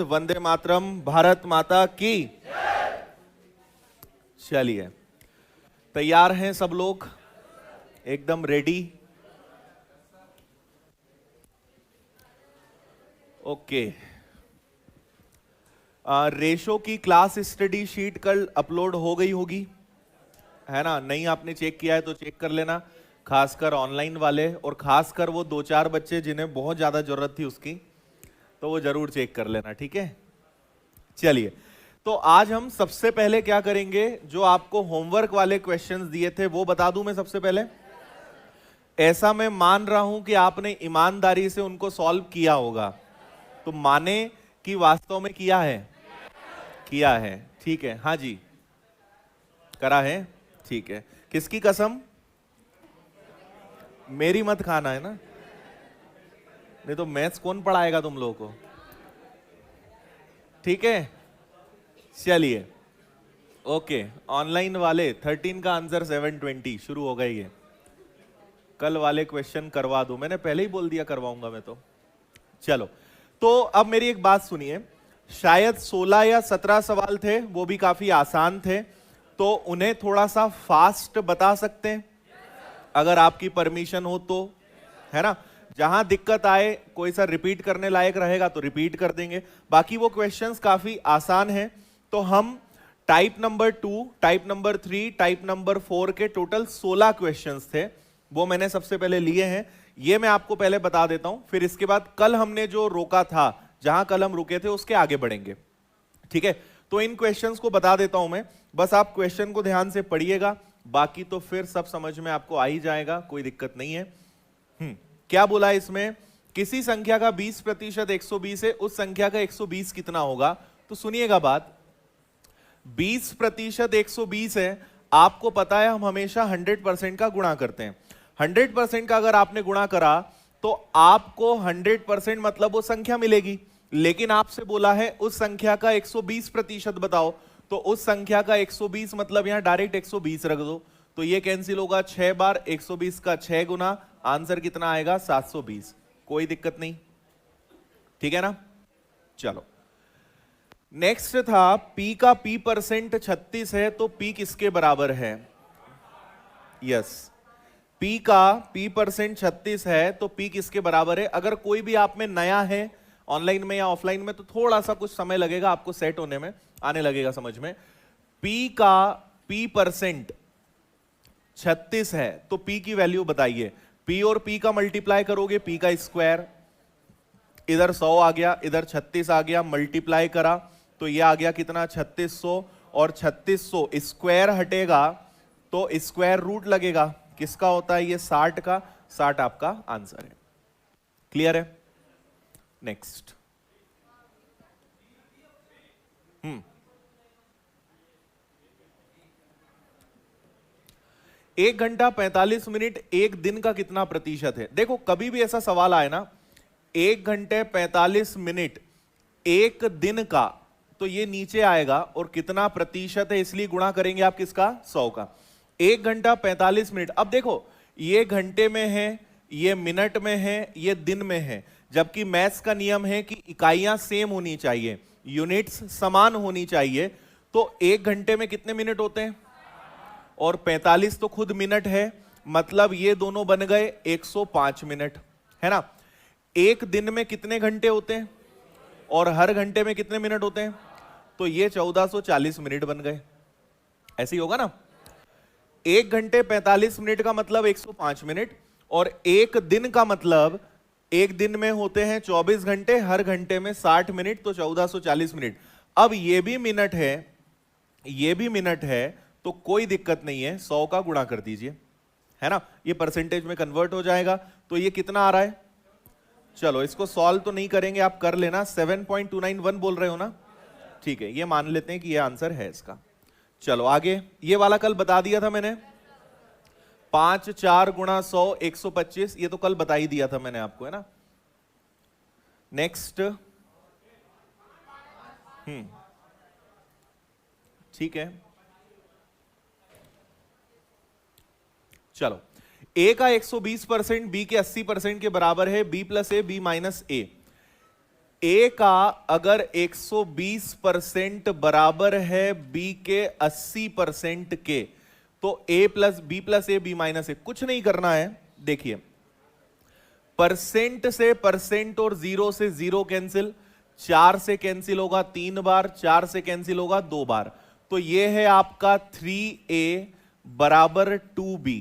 वंदे मातरम, भारत माता की। चलिए, तैयार हैं सब लोग? एकदम रेडी? ओके। रेशो की क्लास स्टडी शीट कल अपलोड हो गई होगी, है ना? नहीं आपने चेक किया है तो चेक कर लेना, खासकर ऑनलाइन वाले, और खासकर वो 2-4 बच्चे जिन्हें बहुत ज्यादा जरूरत थी उसकी, तो वो जरूर चेक कर लेना, ठीक है? चलिए, तो आज हम सबसे पहले क्या करेंगे, जो आपको होमवर्क वाले क्वेश्चंस दिए थे वो बता दूं मैं सबसे पहले। ऐसा मैं मान रहा हूं कि आपने ईमानदारी से उनको सॉल्व किया होगा, तो माने कि वास्तव में किया है। किया है, ठीक है। हाँ जी, करा है, ठीक है। किसकी कसम? मेरी मत खाना, है ना? नहीं तो मैथ्स कौन पढ़ाएगा तुम लोगों को? ठीक है, चलिए। ओके, ऑनलाइन वाले 13 का आंसर 720 शुरू हो गई है। कल वाले क्वेश्चन करवा दूं, मैंने पहले ही बोल दिया करवाऊंगा मैं तो। चलो, तो अब मेरी एक बात सुनिए, शायद 16 या 17 सवाल थे, वो भी काफी आसान थे, तो उन्हें थोड़ा सा फास्ट बता सकते हैं अगर आपकी परमिशन हो तो, है ना? जहां दिक्कत आए, कोई सा रिपीट करने लायक रहेगा तो रिपीट कर देंगे, बाकी वो क्वेश्चंस काफी आसान हैं। तो हम type number 2, type number 3, type number 4 के टोटल 16 क्वेश्चंस थे, वो मैंने सबसे पहले लिए हैं। ये मैं आपको पहले बता देता हूं, फिर इसके बाद कल हमने जो रोका था, जहां कल हम रुके थे उसके आगे बढ़ेंगे, ठीक है? तो इन क्वेश्चंस को बता देता हूं मैं, बस आप क्वेश्चन को ध्यान से पढ़िएगा, बाकी तो फिर सब समझ में आपको आ ही जाएगा, कोई दिक्कत नहीं है। क्या बोला है इसमें? किसी संख्या का 20% 120 है, उस संख्या का 120 कितना होगा? तो सुनिएगा बात, 20% 120 है, आपको पता है हम हमेशा 100% का गुणा करते हैं। 100% का अगर आपने गुणा करा तो आपको 100% मतलब वो संख्या मिलेगी, लेकिन आपसे बोला है उस संख्या का 120% बताओ, तो उस संख्या का 120 मतलब यहां डायरेक्ट 120 रख दो, तो ये कैंसिल होगा 6 बार, 120 का 6 गुना, आंसर कितना आएगा? 720। कोई दिक्कत नहीं, ठीक है ना? चलो, नेक्स्ट था P का P% 36 है, तो P किसके बराबर है? यस, P का P% 36 है, तो P किसके बराबर है? अगर कोई भी आप में नया है, ऑनलाइन में या ऑफलाइन में, तो थोड़ा सा कुछ समय लगेगा आपको सेट होने में, आने लगेगा समझ में। P का P% 36 है, तो P की वैल्यू बताइए। P और P का मल्टीप्लाई करोगे, P का स्क्वायर, इधर 100 आ गया, इधर 36 आ गया, मल्टीप्लाई करा तो ये आ गया कितना? 3600, और 3600 स्क्वायर हटेगा तो स्क्वायर रूट लगेगा, किसका होता है ये? 60 का। 60 आपका आंसर है। क्लियर है? नेक्स्ट। 1 घंटा 45 मिनट एक दिन का कितना प्रतिशत है? देखो, कभी भी ऐसा सवाल आए ना, 1 घंटे 45 मिनट एक दिन का, तो ये नीचे आएगा, और कितना प्रतिशत है इसलिए गुणा करेंगे आप किसका? 100 का। 1 घंटा 45 मिनट, अब देखो ये घंटे में है, ये मिनट में है, ये दिन में है, जबकि मैथ्स का नियम है कि इकाइयां सेम होनी चाहिए, यूनिट्स समान होनी चाहिए। तो 1 घंटे में कितने मिनट होते हैं? और 45 तो खुद मिनट है, मतलब ये दोनों बन गए 105 मिनट, है ना? एक दिन में कितने घंटे होते हैं और हर घंटे में कितने मिनट होते हैं? तो ये 1440 मिनट बन गए। ऐसे ही होगा ना? 1 घंटे 45 मिनट का मतलब 105 मिनट, और एक दिन का मतलब, एक दिन में होते हैं 24 घंटे, हर घंटे में 60 मिनट, तो 1440 मिनट। अब ये भी मिनट है, ये भी मिनट है, तो कोई दिक्कत नहीं है, 100 का गुणा कर दीजिए, है ना? ये परसेंटेज में कन्वर्ट हो जाएगा, तो ये कितना आ रहा है? चलो, इसको सॉल्व तो नहीं करेंगे, आप कर लेना। 7.291 बोल रहे हो ना? ठीक है, ये मान लेते हैं कि ये आंसर है इसका। चलो आगे, ये वाला कल बता दिया था मैंने, 5 4 गुणा 100 125, ये तो कल बता ही दिया था मैंने आपको, है ना? नेक्स्ट। ठीक है, चलो, A का 120% B के 80% के बराबर है, B plus A B minus A। ए का अगर 120% बराबर है बी के 80% के, तो ए प्लस ए बी माइनस ए, कुछ नहीं करना है। देखिए, परसेंट से परसेंट और जीरो से जीरो कैंसिल, 4 से कैंसिल होगा 3 बार, 4 से कैंसिल होगा 2 बार, तो ये है आपका 3a बराबर 2b।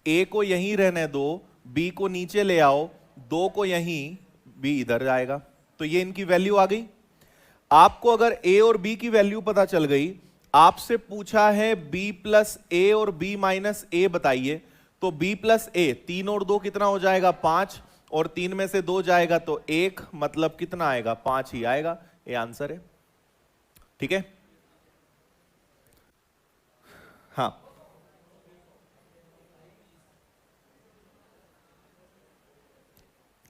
ए को यहीं रहने दो, बी को नीचे ले आओ, 2 को यहीं, बी इधर जाएगा, तो ये इनकी वैल्यू आ गई। आपको अगर ए और बी की वैल्यू पता चल गई, आपसे पूछा है बी प्लस ए और बी माइनस ए बताइए, तो b प्लस ए, 3 और 2 कितना हो जाएगा 5, और 3 में से 2 जाएगा तो 1, मतलब कितना आएगा 5 ही आएगा। ये आंसर है। ठीक है, हाँ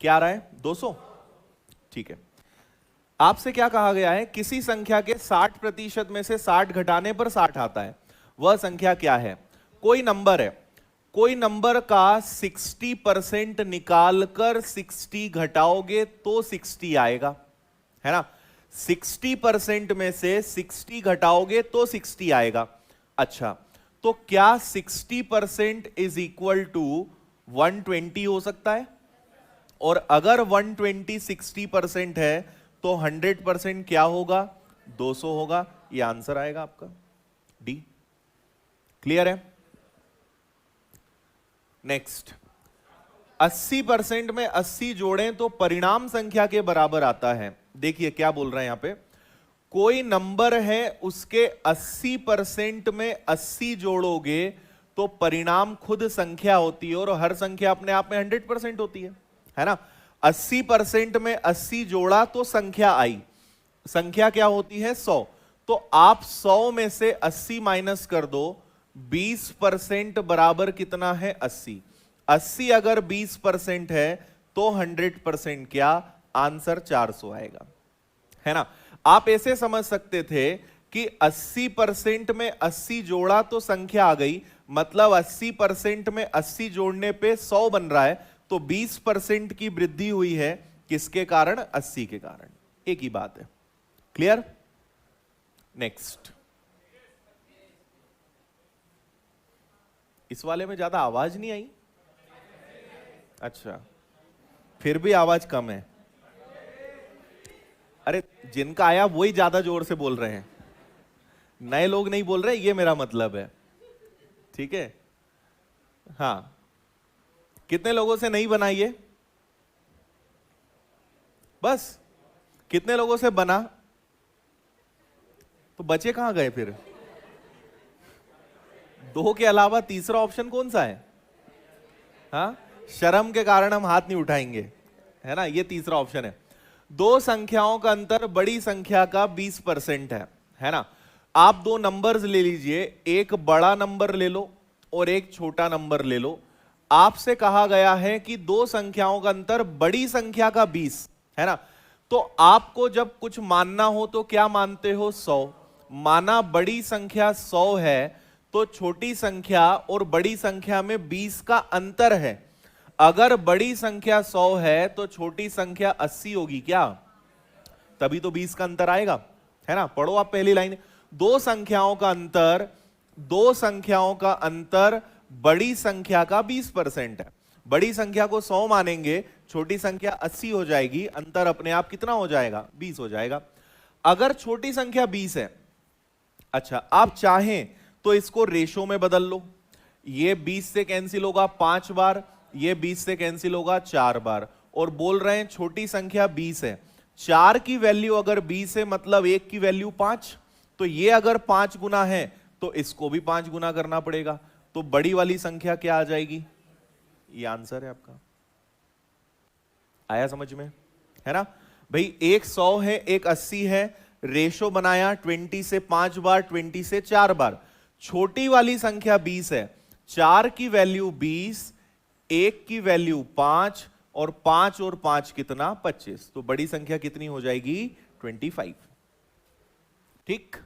क्या आ रहा है 200। ठीक है, आपसे क्या कहा गया है, किसी संख्या के 60% में से 60 घटाने पर 60 आता है, वह संख्या क्या है। कोई नंबर है, कोई नंबर का 60% निकालकर 60 घटाओगे तो 60 आएगा, है ना। 60% में से 60 घटाओगे तो 60 आएगा। अच्छा, तो क्या 60% इज इक्वल टू 120 हो सकता है? और अगर 120 60% है तो 100% क्या होगा 200 होगा। यह आंसर आएगा आपका डी। क्लियर है। नेक्स्ट, 80% में 80 जोड़ें तो परिणाम संख्या के बराबर आता है। देखिए क्या बोल रहे हैं यहां पे, कोई नंबर है उसके 80% में 80 जोड़ोगे तो परिणाम खुद संख्या होती है, और हर संख्या अपने आप में 100% होती है ना। 80% में 80 जोड़ा तो संख्या आई, संख्या क्या होती है 100, तो आप 100 में से 80 माइनस कर दो, 20% बराबर कितना है 80। 80 अगर 20% है तो 100% क्या, आंसर 400 आएगा, है ना। आप ऐसे समझ सकते थे कि 80% में 80 जोड़ा तो संख्या आ गई, मतलब 80% में 80 जोड़ने पे 100 बन रहा है, तो 20% की वृद्धि हुई है, किसके कारण, 80 के कारण। एक ही बात है। क्लियर। नेक्स्ट, इस वाले में ज्यादा आवाज नहीं आई। अच्छा, फिर भी आवाज कम है। अरे जिनका आया वही ज्यादा जोर से बोल रहे हैं, नए लोग नहीं बोल रहे, ये मेरा मतलब है। ठीक है, हाँ। कितने लोगों से नहीं बनाई है? बस। कितने लोगों से बना? तो बचे कहां गए फिर? 2 के अलावा तीसरा ऑप्शन कौन सा है? हाँ, शर्म के कारण हम हाथ नहीं उठाएंगे, है ना। ये तीसरा ऑप्शन है। दो संख्याओं का अंतर बड़ी संख्या का 20% है ना। आप दो नंबर्स ले लीजिए, एक बड़ा नंबर ले लो और एक छोटा नंबर ले लो। आपसे कहा गया है कि दो संख्याओं का अंतर बड़ी संख्या का 20 है ना। तो आपको जब कुछ मानना हो तो क्या मानते हो, 100। माना बड़ी संख्या 100 है, तो छोटी संख्या और बड़ी संख्या में 20 का अंतर है। अगर बड़ी संख्या 100 है तो छोटी संख्या 80 होगी क्या, तभी तो 20 का अंतर आएगा, है ना। पढ़ो आप पहली लाइन, दो संख्याओं का अंतर, दो संख्याओं का अंतर बड़ी संख्या का 20% है। बड़ी संख्या को 100 मानेंगे, छोटी संख्या 80 हो जाएगी, अंतर अपने आप कितना हो जाएगा, 20 हो जाएगा। अगर छोटी संख्या 20 है, अच्छा आप चाहें तो इसको रेशो में बदल लो। ये 20 से कैंसिल होगा 5 बार, ये 20 से कैंसिल होगा 4 बार, और बोल रहे हैं छोटी संख्या 20 है, 4 की वैल्यू अगर 20 है मतलब 1 की वैल्यू 5, तो ये अगर 5 गुना है तो इसको भी 5 गुना करना पड़ेगा, तो बड़ी वाली संख्या क्या आ जाएगी, ये आंसर है आपका। आया समझ में, है ना भाई। एक 100 है, एक 80 है, रेशो बनाया 20 से 5 बार, 20 से 4 बार। छोटी वाली संख्या 20 है, 4 की वैल्यू 20, 1 की वैल्यू 5, और 5 और 5 कितना, 25, तो बड़ी संख्या कितनी हो जाएगी, 25। ठीक।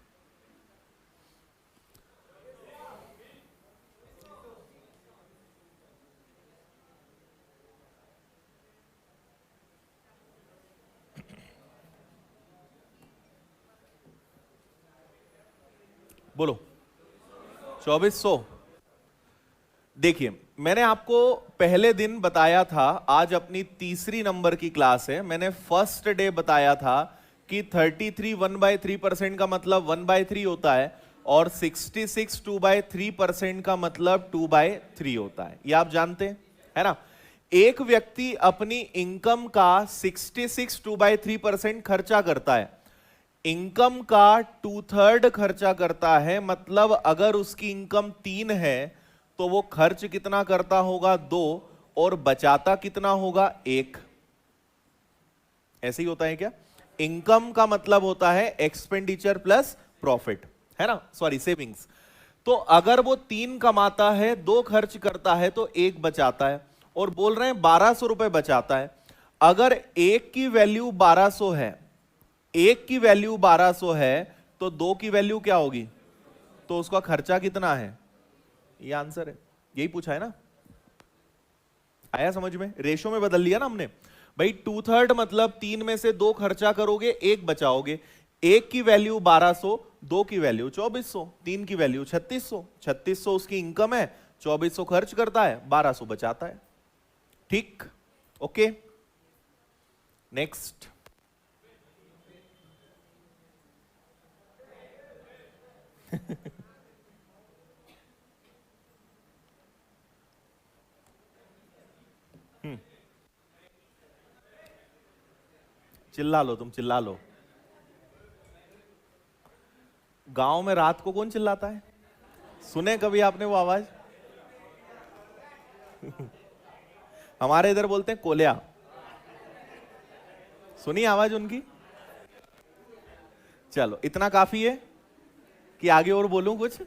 बोलो 2400। देखिए मैंने आपको पहले दिन बताया था, आज अपनी तीसरी नंबर की क्लास है, मैंने फर्स्ट डे बताया था कि 33 1/3% का मतलब 1/3 होता है और 66 2/3% का मतलब 2/3 होता है। ये आप जानते हैं, है ना। एक व्यक्ति अपनी इनकम का 66 2/3% खर्चा करता है, इनकम का 2/3 खर्चा करता है, मतलब अगर उसकी इनकम 3 है तो वो खर्च कितना करता होगा 2 और बचाता कितना होगा 1। ऐसे ही होता है क्या। इनकम का मतलब होता है एक्सपेंडिचर प्लस प्रॉफिट, है ना, सॉरी सेविंग्स। तो अगर वो 3 कमाता है, 2 खर्च करता है तो 1 बचाता है, और बोल रहे हैं 1200 रुपए बचाता है। अगर 1 की वैल्यू 1200 है, 1 की वैल्यू 1200 है तो 2 की वैल्यू क्या होगी, तो उसका खर्चा कितना है, ये आंसर है। यही पूछा है ना, आया समझ में। रेशो में बदल लिया ना हमने भाई। 2/3 मतलब 3 में से 2 खर्चा करोगे 1 बचाओगे। 1 की वैल्यू 1200, 2 की वैल्यू 2400, 3 की वैल्यू 3600। 3600 उसकी इनकम है, 2400 खर्च करता है, 1200 बचाता है। ठीक, ओके नेक्स्ट। चिल्ला लो, तुम चिल्ला लो। गांव में रात को कौन चिल्लाता है, सुने कभी आपने वो आवाज? हमारे इधर बोलते हैं कोलिया, सुनी आवाज उनकी। चलो इतना काफी है कि आगे और बोलूं कुछ?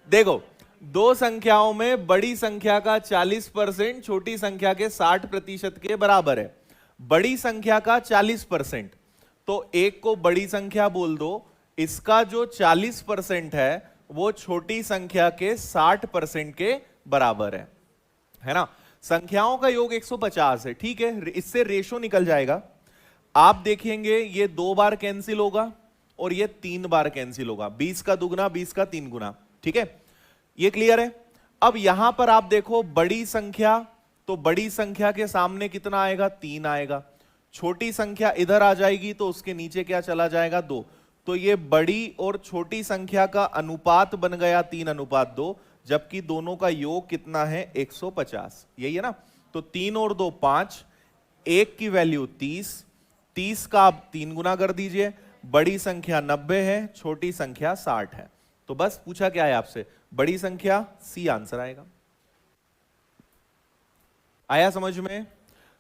देखो, दो संख्याओं में बड़ी संख्या का 40% छोटी संख्या के 60% के बराबर है। बड़ी संख्या का 40%, तो एक को बड़ी संख्या बोल दो, इसका जो 40% है वो छोटी संख्या के 60% के बराबर है ना। संख्याओं का योग 150 है, ठीक है, इससे रेशो निकल जाएगा। आप देखेंगे ये 2 बार कैंसिल होगा और ये 3 बार कैंसिल होगा, 20 का दुगना 20 का 3 गुना, ठीक है, ये क्लियर है। अब यहां पर आप देखो बड़ी संख्या, तो बड़ी संख्या के सामने कितना आएगा, 3 आएगा। छोटी संख्या इधर आ जाएगी तो उसके नीचे क्या चला जाएगा, 2। तो ये बड़ी और छोटी संख्या का अनुपात बन गया 3:2, जबकि दोनों का योग कितना है 150, यही है ना। तो 3 और 2 5, 1 की वैल्यू 30, 30 का आप 3 गुना कर दीजिए। बड़ी संख्या 90 है, छोटी संख्या 60 है। तो बस पूछा क्या है आपसे, बड़ी संख्या, सी आंसर आएगा। आया समझ में।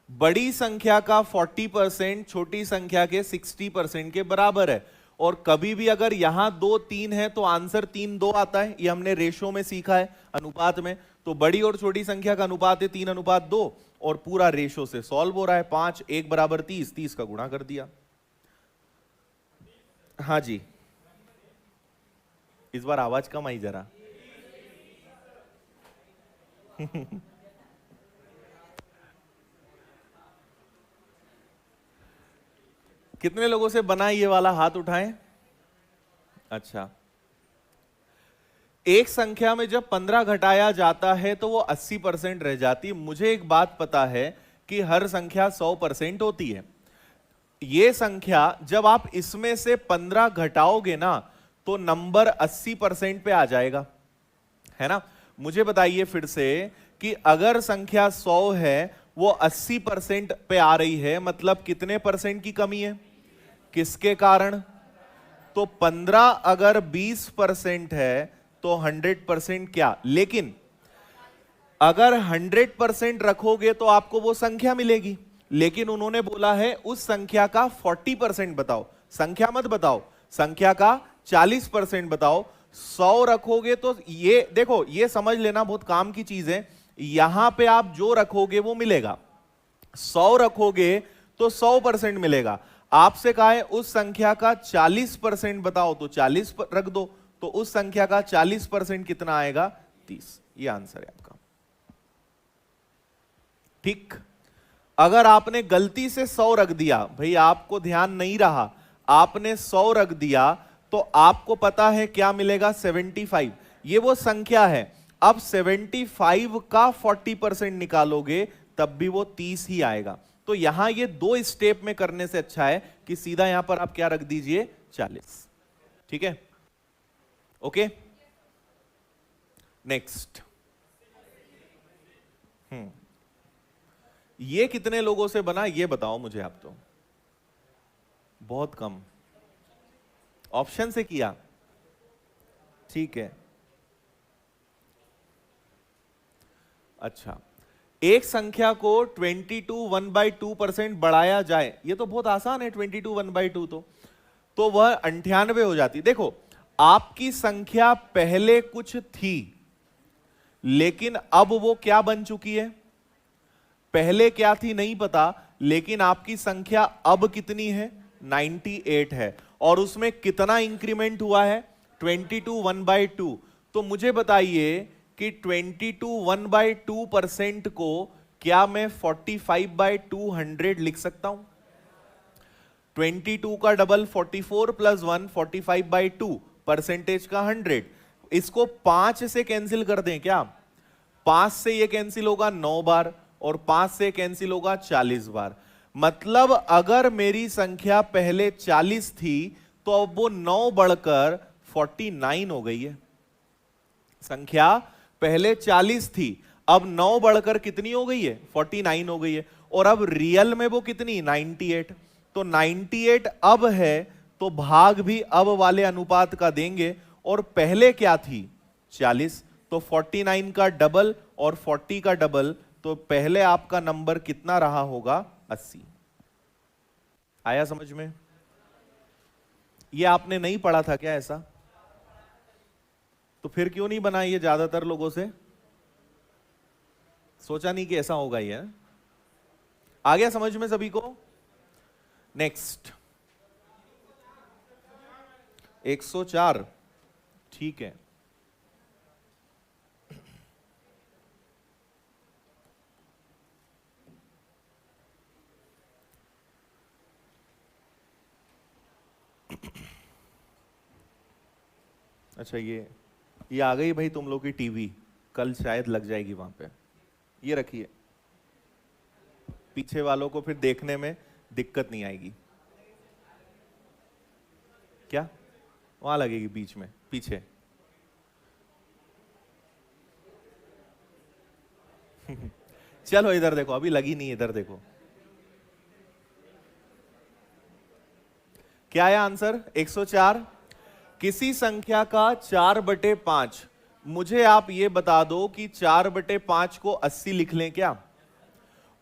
बड़ी संख्या का 40% छोटी संख्या के 60% के बराबर है, और कभी भी अगर यहां 2 3 है तो आंसर 3 2 आता है, ये हमने रेशो में सीखा है, अनुपात में। तो बड़ी और छोटी संख्या का अनुपात है 3:2, और पूरा रेशो से सॉल्व हो रहा है। 5 1 बराबर 30, 30 का गुणा कर दिया। हाँ जी, इस बार आवाज कम आई जरा। कितने लोगों से बना ये वाला, हाथ उठाएं। अच्छा, एक संख्या में जब 15 घटाया जाता है तो वो 80% रह जाती है। मुझे एक बात पता है कि हर संख्या 100% होती है। ये संख्या जब आप इसमें से 15 घटाओगे ना तो नंबर 80% पे आ जाएगा, है ना। मुझे बताइए फिर से कि अगर संख्या 100 है, वो 80% पे आ रही है, मतलब कितने परसेंट की कमी है, किसके कारण? तो 15 अगर 20% है तो 100% क्या, लेकिन अगर 100% रखोगे तो आपको वो संख्या मिलेगी। लेकिन उन्होंने बोला है उस संख्या का 40% बताओ, संख्या मत बताओ, संख्या का 40% बताओ। 100 रखोगे तो ये देखो, ये समझ लेना, बहुत काम की चीज है। यहां पे आप जो रखोगे वो मिलेगा। 100 रखोगे तो 100% मिलेगा। आपसे कहा है उस संख्या का 40% बताओ, तो 40 रख दो, तो उस संख्या का 40% कितना आएगा, 30। ये आंसर है आपका। ठीक, अगर आपने गलती से 100 रख दिया, भाई आपको ध्यान नहीं रहा, आपने 100 रख दिया, तो तो आपको पता है क्या मिलेगा, 75। ये वो संख्या है। अब 75 का 40% निकालोगे तब भी वो 30 ही आएगा। तो यहां ये दो स्टेप में करने से अच्छा है कि सीधा यहां पर आप क्या रख दीजिए, 40। ठीक है, ओके। नेक्स्ट, ये कितने लोगों से बना ये बताओ मुझे आप। तो बहुत कम ऑप्शन से किया, ठीक है। अच्छा, एक संख्या को 22 1/2% बढ़ाया जाए, ये तो बहुत आसान है। 22 1/2 तो वह 98 हो जाती। देखो, आपकी संख्या पहले कुछ थी, लेकिन अब वो क्या बन चुकी है। पहले क्या थी नहीं पता, लेकिन आपकी संख्या अब कितनी है, 98 है। और उसमें कितना इंक्रीमेंट हुआ है, 22 1/2। तो मुझे बताइए कि 22 1/2% को क्या मैं 45/200 लिख सकता हूं। 22 का डबल 44 प्लस 1 45/2, परसेंटेज का 100। इसको 5 से कैंसिल कर दें क्या, 5 से ये कैंसिल होगा 9 बार, और 5 से कैंसिल होगा 40 बार। मतलब अगर मेरी संख्या पहले 40 थी तो अब वो 9 बढ़कर 49 हो गई है। संख्या पहले 40 थी, अब 9 बढ़कर कितनी हो गई है, 49 हो गई है। और अब रियल में वो कितनी, 98। तो 98 अब है, तो भाग भी अब वाले अनुपात का देंगे। और पहले क्या थी, 40। तो 49 का डबल और 40 का डबल, तो पहले आपका नंबर कितना रहा होगा, 80। आया समझ में। ये आपने नहीं पढ़ा था क्या ऐसा, तो फिर क्यों नहीं बना ये ज्यादातर लोगों से, सोचा नहीं कि ऐसा होगा ये। आ गया समझ में सभी को। नेक्स्ट, 104, ठीक है। अच्छा, ये आ गई भाई तुम लोग की टीवी, कल शायद लग जाएगी वहां पे। ये रखिए, पीछे वालों को फिर देखने में दिक्कत नहीं आएगी। क्या वहां लगेगी बीच में, पीछे। चलो इधर देखो, अभी लगी नहीं, इधर देखो क्या है आंसर, 104। किसी संख्या का 4/5, मुझे आप ये बता दो कि 4/5 को 80 लिख लें क्या।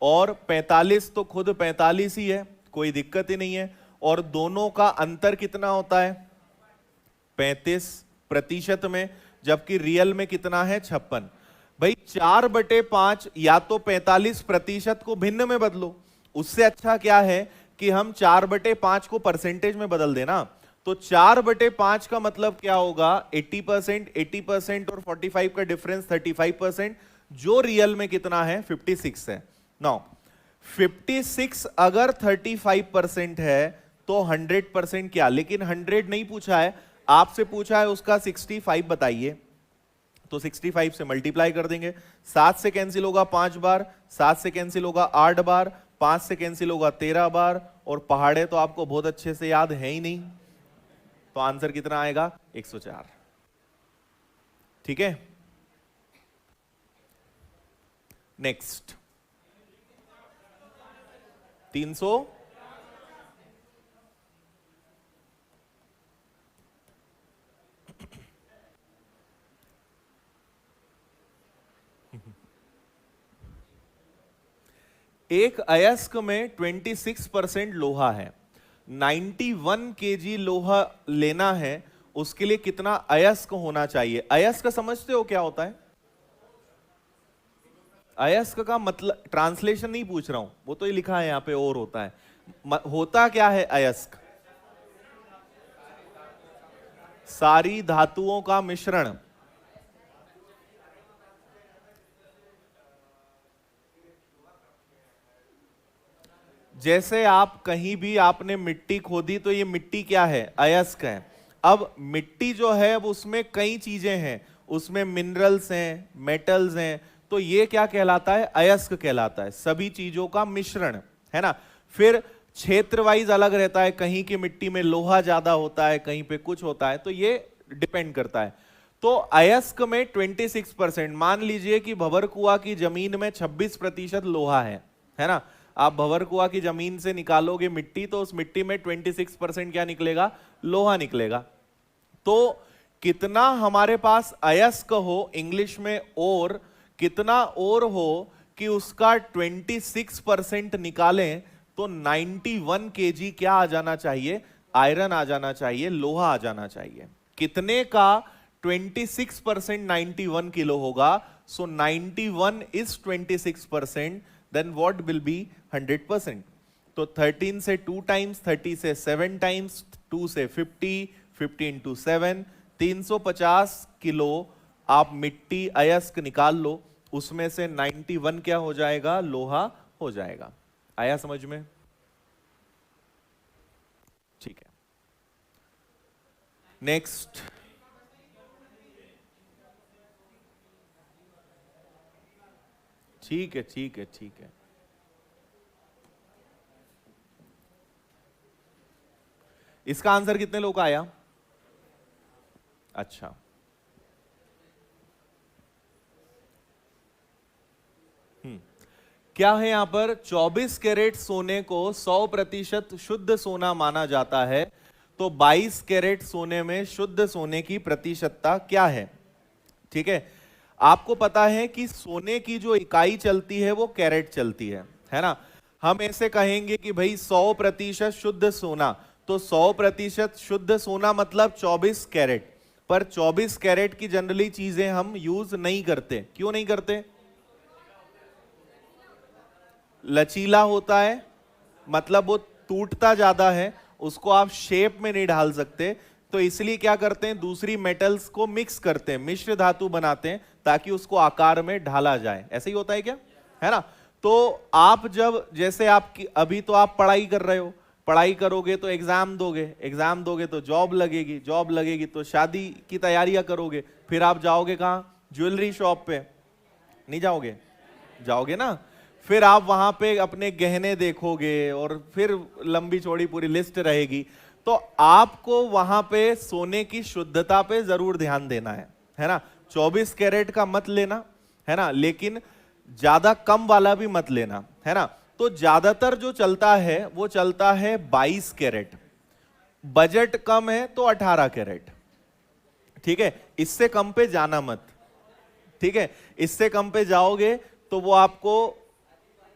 और 45 तो खुद 45 ही है, कोई दिक्कत ही नहीं है। और दोनों का अंतर कितना होता है, 35% में, जबकि रियल में कितना है, 56। भाई 4/5 या तो 45% को भिन्न में बदलो, उससे अच्छा क्या है कि हम 4/5 को परसेंटेज में बदल देना। तो 4/5 का मतलब क्या होगा, 80%, 80% और 45 का डिफरेंस 35%, जो रियल में कितना है, 56 है। नाउ 56 अगर 35% है तो 100% क्या, लेकिन 100 नहीं पूछा है, आपसे पूछा है उसका 65 बताइए। तो 65 से मल्टीप्लाई कर देंगे, 7 से कैंसिल होगा 5 बार, 7 से कैंसिल होगा 8 बार, 5 से कैंसिल होगा 13 बार, और पहाड़े तो आपको बहुत अच्छे से याद है ही नहीं। तो आंसर कितना आएगा, 104। ठीक है। नेक्स्ट, 300। एक अयस्क में 26% लोहा है, 91 केजी लोहा लेना है, उसके लिए कितना अयस्क होना चाहिए। अयस्क समझते हो क्या होता है, अयस्क का मतलब, ट्रांसलेशन नहीं पूछ रहा हूं, वो तो ये लिखा है यहां पे और होता है। होता क्या है अयस्क, सारी धातुओं का मिश्रण। जैसे आप कहीं भी आपने मिट्टी खोदी तो ये मिट्टी क्या है, अयस्क है। अब मिट्टी जो है अब उसमें कई चीजें हैं, उसमें मिनरल्स हैं, मेटल्स हैं, तो ये क्या कहलाता है? अयस्क कहलाता है, सभी चीजों का मिश्रण, है ना। फिर क्षेत्र वाइज अलग रहता है, कहीं की मिट्टी में लोहा ज्यादा होता है, कहीं पे कुछ होता है, तो ये डिपेंड करता है। तो अयस्क में 26%, मान लीजिए कि भंवरकुआ की जमीन में 26% लोहा है ना। आप भंवरकुआ की जमीन से निकालोगे मिट्टी, तो उस मिट्टी में 26% क्या निकलेगा? लोहा निकलेगा। तो कितना हमारे पास अयस्क हो, इंग्लिश में और, कितना और हो कि उसका 26% निकालें, तो 91 kg क्या आ जाना चाहिए? आयरन आ जाना चाहिए, लोहा आ जाना चाहिए। कितने का 26% 91 किलो होगा? So 91 is 26%, then what will be 100%। तो 13 से 2 टाइम्स, 30 से 7 टाइम्स, 2 से 50, 50 इंटू 7, 350 किलो आप मिट्टी अयस्क निकाल लो, उसमें से 91 क्या हो जाएगा? लोहा हो जाएगा। आया समझ में? ठीक है, नेक्स्ट। ठीक है, ठीक है, ठीक है। इसका आंसर कितने लोगों का आया? अच्छा, क्या है यहां पर? 24 कैरेट सोने को 100% शुद्ध सोना माना जाता है, तो 22 कैरेट सोने में शुद्ध सोने की प्रतिशतता क्या है? ठीक है, आपको पता है कि सोने की जो इकाई चलती है वो कैरेट चलती है ना। हम ऐसे कहेंगे कि भाई 100% शुद्ध सोना, तो 100% शुद्ध सोना मतलब 24 कैरेट, पर 24 कैरेट की जनरली चीजें हम यूज नहीं करते। क्यों नहीं करते? लचीला होता है, मतलब वो टूटता ज्यादा है, उसको आप शेप में नहीं ढाल सकते, तो इसलिए क्या करते हैं? दूसरी मेटल्स को मिक्स करते हैं, मिश्र धातु बनाते हैं, ताकि उसको आकार में ढाला जाए। ऐसे ही होता है क्या? है ना। तो आप जब, जैसे आपकी अभी तो आप पढ़ाई कर रहे हो, पढ़ाई करोगे तो एग्जाम दोगे, एग्जाम दोगे तो जॉब लगेगी, जॉब लगेगी तो शादी की तैयारियां करोगे, फिर आप जाओगे कहां? ज्वेलरी शॉप पे। नहीं जाओगे? जाओगे ना। फिर आप वहां पे अपने गहने देखोगे और फिर लंबी चौड़ी पूरी लिस्ट रहेगी। तो आपको वहां पे सोने की शुद्धता पे जरूर ध्यान देना है ना। 24 कैरेट का मत लेना, है ना, लेकिन ज्यादा कम वाला भी मत लेना, है ना। तो ज्यादातर जो चलता है वो चलता है 22 कैरेट, बजट कम है तो 18 कैरेट। ठीक है, इससे कम पे जाना मत। ठीक है, इससे कम पे जाओगे तो वो आपको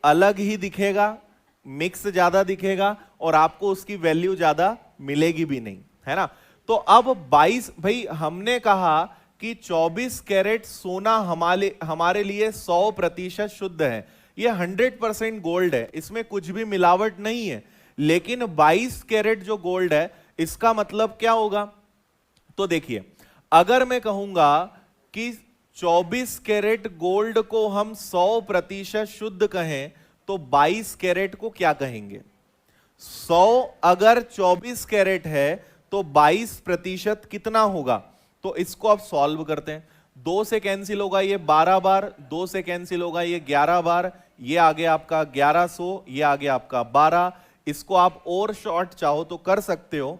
अलग ही दिखेगा, मिक्स ज्यादा दिखेगा, और आपको उसकी वैल्यू ज्यादा मिलेगी भी नहीं, है ना। तो अब 22, भाई हमने कहा कि 24 कैरेट सोना हमारे लिए 100% शुद्ध है, ये 100% गोल्ड है, इसमें कुछ भी मिलावट नहीं है। लेकिन 22 कैरेट जो गोल्ड है, इसका मतलब क्या होगा? तो देखिए, अगर मैं कहूंगा कि 24 कैरेट गोल्ड को हम 100% शुद्ध कहें, तो 22 कैरेट को क्या कहेंगे? 100 अगर 24 कैरेट है तो 22% कितना होगा? तो इसको आप सॉल्व करते हैं। 2 से कैंसिल होगा ये 12 बार, 2 से कैंसिल होगा ये 11 बार, ये आ गया आपका 1100, ये आ गया आपका 12। इसको आप और शॉर्ट चाहो तो कर सकते हो।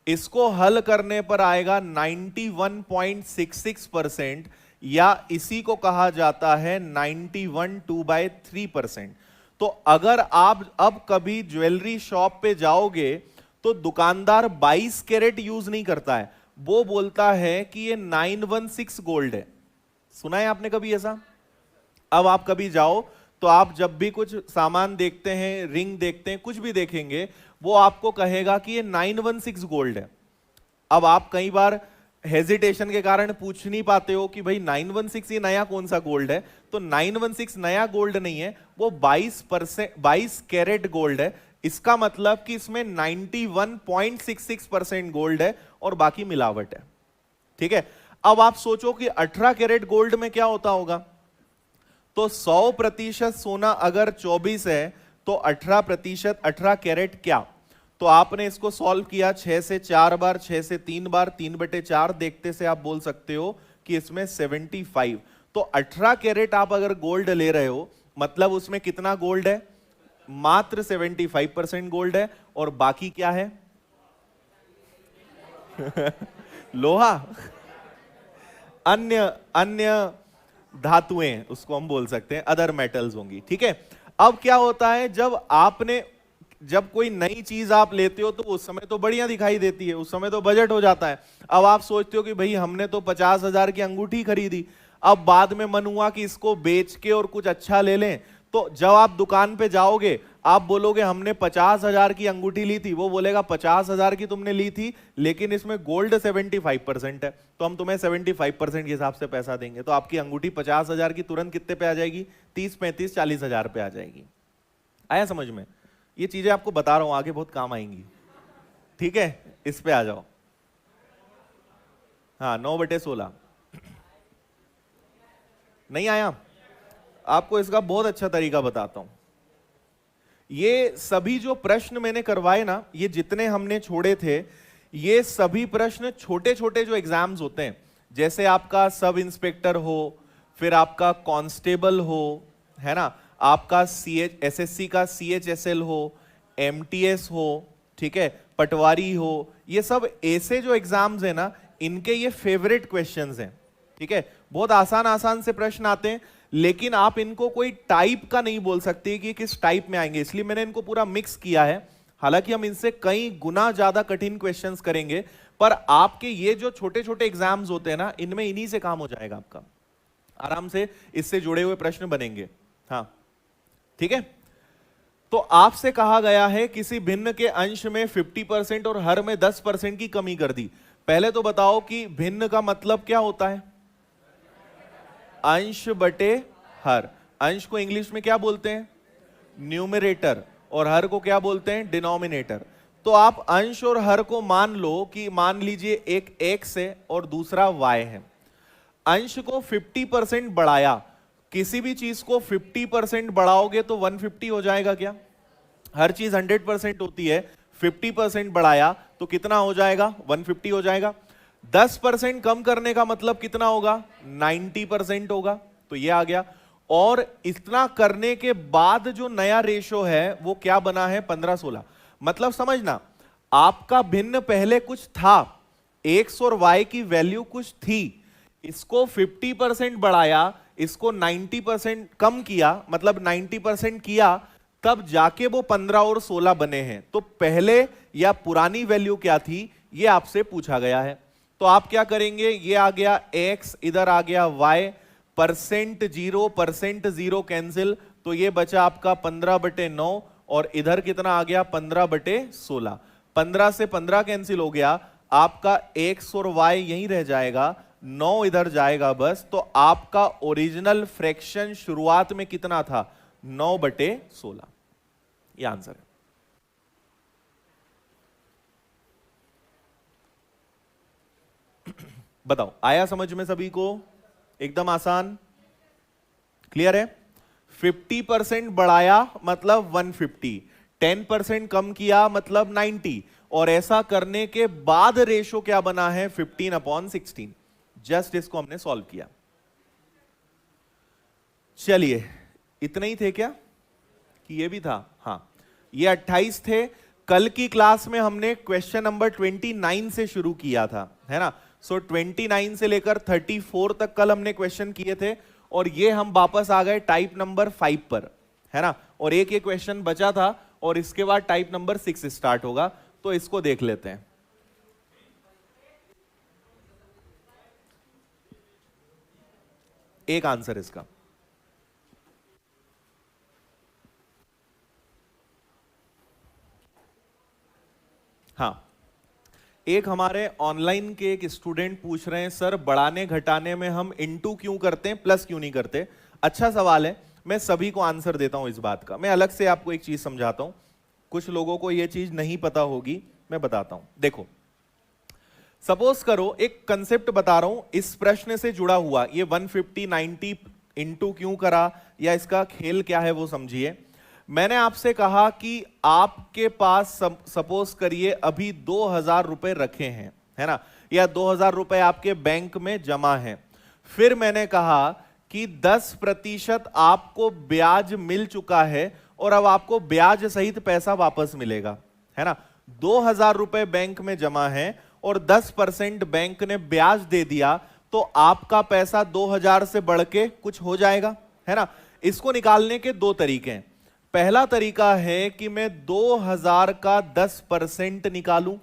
इसको हल करने पर आएगा 91.66%, या इसी को कहा जाता है 91 2/3%। तो अगर आप अब कभी ज्वेलरी शॉप पे जाओगे तो दुकानदार 22 कैरेट यूज नहीं करता है, वो बोलता है कि ये 916 गोल्ड है। सुना है आपने कभी ऐसा? अब आप कभी जाओ तो आप जब भी कुछ सामान देखते हैं, रिंग देखते हैं, कुछ भी देखेंगे, वो आपको कहेगा कि ये 916 गोल्ड है। अब आप कई बार हेजिटेशन के कारण पूछ नहीं पाते हो कि भाई 916 ये नया कौन सा गोल्ड है, तो 916 नया गोल्ड नहीं है, वो 22 कैरेट गोल्ड है। इसका मतलब कि इसमें 91.66% गोल्ड है और बाकी मिलावट है। ठीक है, अब आप सोचो कि 18 कैरेट गोल्ड में क्या होता होगा। तो 100% सोना अगर 24 है तो 18% 18 कैरेट क्या, तो आपने इसको सॉल्व किया 6 से 4 बार, 6 से 3 बार, 3/4 देखते से आप बोल सकते हो कि इसमें 75। तो 18 कैरेट आप अगर गोल्ड ले रहे हो, मतलब उसमें कितना गोल्ड है? मात्र 75% गोल्ड है, और बाकी क्या है? लोहा, अन्य अन्य धातुएं, उसको हम बोल सकते हैं अदर मेटल्स होंगी। ठीक है, अब क्या होता है, जब कोई नई चीज आप लेते हो तो उस समय तो बढ़िया दिखाई देती है, उस समय तो बजट हो जाता है। अब आप सोचते हो कि भाई हमने तो 50,000 की अंगूठी खरीदी, अब बाद में मन हुआ कि इसको बेच के और कुछ अच्छा ले लें। तो जब आप दुकान पे जाओगे, आप बोलोगे हमने 50,000 की अंगूठी ली थी, वो बोलेगा 50,000 की तुमने ली थी, लेकिन इसमें गोल्ड 75% है, तो हम तुम्हें 75% के हिसाब से पैसा देंगे। तो आपकी अंगूठी 50,000 की तुरंत कितने पे आ जाएगी? 30, 35, 40,000 पे आ जाएगी। आया समझ में? ये चीजें आपको बता रहा हूं, आगे बहुत काम आएंगी। ठीक है, इस पे आ जाओ। हाँ, 9/16 नहीं आया? आपको इसका बहुत अच्छा तरीका बताता हूं। ये सभी जो प्रश्न मैंने करवाए ना, ये जितने हमने छोड़े थे, ये सभी प्रश्न छोटे छोटे जो एग्जाम्स होते हैं, जैसे आपका सब इंस्पेक्टर हो, फिर आपका कांस्टेबल हो, है ना, आपका एसएससी का CHSL हो, MTS हो, ठीक है, पटवारी हो, ये सब ऐसे जो एग्जाम्स है ना, इनके ये फेवरेट क्वेश्चंस हैं। ठीक है, बहुत आसान आसान से प्रश्न आते हैं, लेकिन आप इनको कोई टाइप का नहीं बोल सकते कि किस टाइप में आएंगे, इसलिए मैंने इनको पूरा मिक्स किया है। हालांकि हम इनसे कई गुना ज्यादा कठिन क्वेश्चंस करेंगे, पर आपके ये जो छोटे छोटे एग्जाम्स होते हैं ना, इनमें इन्हीं से काम हो जाएगा आपका, आराम से इससे जुड़े हुए प्रश्न बनेंगे। हाँ, ठीक है। तो आपसे कहा गया है किसी भिन्न के अंश में 50% और हर में 10% की कमी कर दी। पहले तो बताओ कि भिन्न का मतलब क्या होता है? अंश बटे हर। अंश को इंग्लिश में क्या बोलते हैं? न्यूमरेटर, और हर को क्या बोलते हैं? डिनोमिनेटर। तो आप अंश और हर को मान लो कि मान लीजिए एक x है और दूसरा y है। अंश को 50% बढ़ाया, किसी भी चीज को 50% बढ़ाओगे तो 150 हो जाएगा क्या? हर चीज 100% होती है, 50% बढ़ाया तो कितना हो जाएगा? 150 हो जाएगा। 10% कम करने का मतलब कितना होगा? 90% होगा। तो ये आ गया। और इतना करने के बाद जो नया रेशो है वो क्या बना है? 15/16। मतलब समझना, आपका भिन्न पहले कुछ था, x और y की वैल्यू कुछ थी, इसको 50% बढ़ाया, इसको 90% कम किया, मतलब 90% किया, तब जाके वो 15 और 16 बने हैं। तो पहले या पुरानी वैल्यू क्या थी, ये आपसे पूछा गया है। तो आप क्या करेंगे? ये आ गया x, इधर आ गया y, % 0 कैंसिल, तो ये बचा आपका 15/9, और इधर कितना आ गया? 15/16। 15 से 15 कैंसिल हो गया, आपका x और y यहीं रह जाएगा, 9 इधर जाएगा बस। तो आपका ओरिजिनल फ्रैक्शन शुरुआत में कितना था? 9/16। ये आंसर है। बताओ, आया समझ में सभी को? एकदम आसान, क्लियर है? 50% बढ़ाया मतलब 150, 10% कम किया मतलब 90, और ऐसा करने के बाद रेशो क्या बना है? 15/16। जस्ट इसको हमने सॉल्व किया। चलिए, इतने ही थे क्या कि ये भी था? हाँ, ये 28 थे। कल की क्लास में हमने क्वेश्चन नंबर 29 से शुरू किया था, है ना। सो 29 से लेकर 34 तक कल हमने क्वेश्चन किए थे, और ये हम वापस आ गए टाइप नंबर 5 पर, है ना। और एक ये क्वेश्चन बचा था, और इसके बाद टाइप नंबर 6 स्टार्ट होगा। तो इसको देख लेते हैं। एक आंसर इसका, हाँ, एक हमारे ऑनलाइन के एक स्टूडेंट पूछ रहे हैं, सर बढ़ाने घटाने में हम इनटू क्यों करते हैं, प्लस क्यों नहीं करते? अच्छा सवाल है, मैं सभी को आंसर देता हूं इस बात का। मैं अलग से आपको एक चीज समझाता हूं, कुछ लोगों को यह चीज नहीं पता होगी, मैं बताता हूं। देखो, सपोज करो, एक कंसेप्ट बता रहा हूं इस प्रश्न से जुड़ा हुआ, ये 150 90 इनटू क्यों करा, या इसका खेल क्या है वो समझिए। मैंने आपसे कहा कि आपके पास सपोज करिए अभी 2,000 रुपए रखे हैं, है ना, या 2,000 रुपए आपके बैंक में जमा हैं। फिर मैंने कहा कि 10% आपको ब्याज मिल चुका है और अब आपको ब्याज सहित पैसा वापस मिलेगा, है ना। 2,000 रुपए बैंक में जमा है और 10% बैंक ने ब्याज दे दिया, तो आपका पैसा 2,000 से बढ़ के कुछ हो जाएगा, है ना। इसको निकालने के दो तरीके हैं। पहला तरीका है कि मैं 2,000 का 10% निकालूं,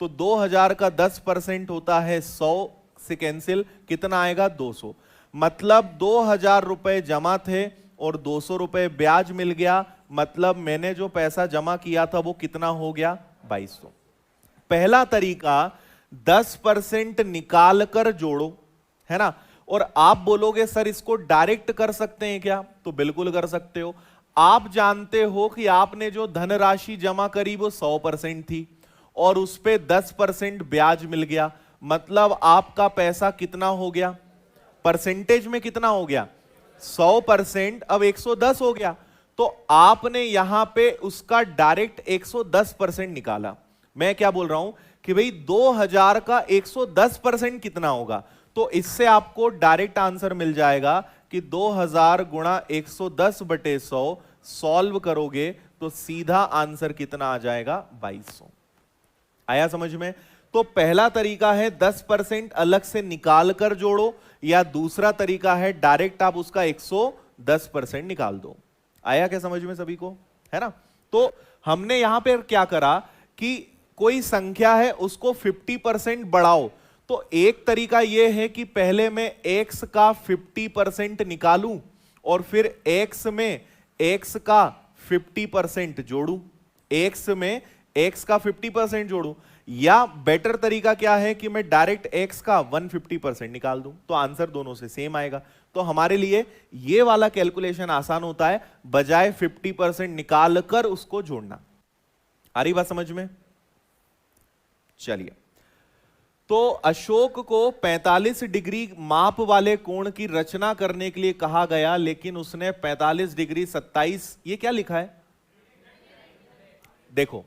तो 2,000 का 10% होता है 100 से कैंसिल, कितना आएगा 200। मतलब 2,000 रुपए जमा थे और 200 रुपए ब्याज मिल गया, मतलब मैंने जो पैसा जमा किया था वो कितना हो गया 2,200। पहला तरीका 10% निकाल कर जोड़ो, है ना। और आप बोलोगे सर इसको डायरेक्ट कर सकते हैं क्या, तो बिल्कुल कर सकते हो। आप जानते हो कि आपने जो धनराशि जमा करी वो 100% थी और उस पे 10% ब्याज मिल गया, मतलब आपका पैसा कितना हो गया, परसेंटेज में कितना हो गया 100%, अब 110 हो गया। तो आपने यहां पे उसका डायरेक्ट 110% निकाला। मैं क्या बोल रहा हूं कि भाई 2,000 का 110% कितना होगा, तो इससे आपको डायरेक्ट आंसर मिल जाएगा कि 2,000 गुणा 110/100 सॉल्व करोगे तो सीधा आंसर कितना आ जाएगा 2,200। आया समझ में। तो पहला तरीका है 10% अलग से निकाल कर जोड़ो, या दूसरा तरीका है डायरेक्ट आप उसका 110% निकाल दो। आया क्या समझ में सभी को, है ना। तो हमने यहां पर क्या करा कि कोई संख्या है उसको 50% बढ़ाओ, तो एक तरीका यह है कि पहले मैं x का 50% निकालूं और फिर x में x का 50% जोड़ूं, x में x का 50% जोड़ूं। या बेटर तरीका क्या है कि मैं डायरेक्ट x का 150% निकाल दूं, तो आंसर दोनों से सेम आएगा। तो हमारे लिए ये वाला कैलकुलेशन आसान होता है बजाय 50% निकाल कर उसको जोड़ना। आ रही बात समझ में। चलिए, तो अशोक को 45 डिग्री माप वाले कोण की रचना करने के लिए कहा गया, लेकिन उसने 45 डिग्री 27, ये क्या लिखा है। देखो,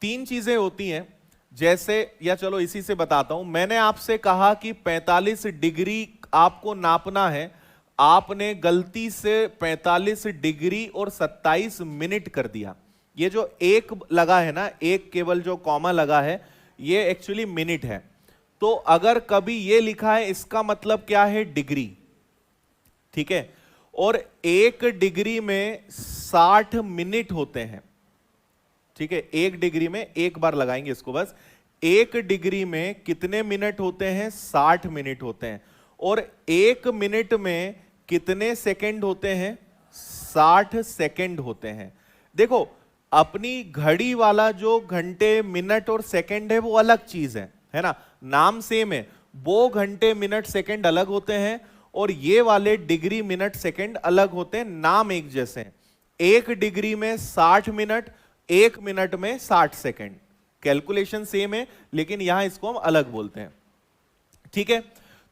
तीन चीजें होती हैं, जैसे, या चलो इसी से बताता हूं। मैंने आपसे कहा कि 45 डिग्री आपको नापना है, आपने गलती से 45 डिग्री और 27 मिनट कर दिया। ये जो एक लगा है ना, एक केवल जो कॉमा लगा है, ये एक्चुअली मिनट है। तो अगर कभी ये लिखा है, इसका मतलब क्या है, डिग्री, ठीक है। और एक डिग्री में 60 मिनट होते हैं, ठीक है। एक डिग्री में, एक बार लगाएंगे इसको बस, एक डिग्री में कितने मिनट होते हैं, 60 मिनट होते हैं। और एक मिनट में कितने सेकंड होते हैं, 60 सेकंड होते हैं। देखो, अपनी घड़ी वाला जो घंटे मिनट और सेकंड है वो अलग चीज है ना, नाम सेम है। वो घंटे मिनट सेकंड अलग होते हैं और ये वाले डिग्री मिनट सेकंड अलग होते हैं, नाम एक जैसे हैं। एक डिग्री में 60 मिनट, एक मिनट में 60 सेकंड, कैलकुलेशन सेम है लेकिन यहां इसको हम अलग बोलते हैं, ठीक है।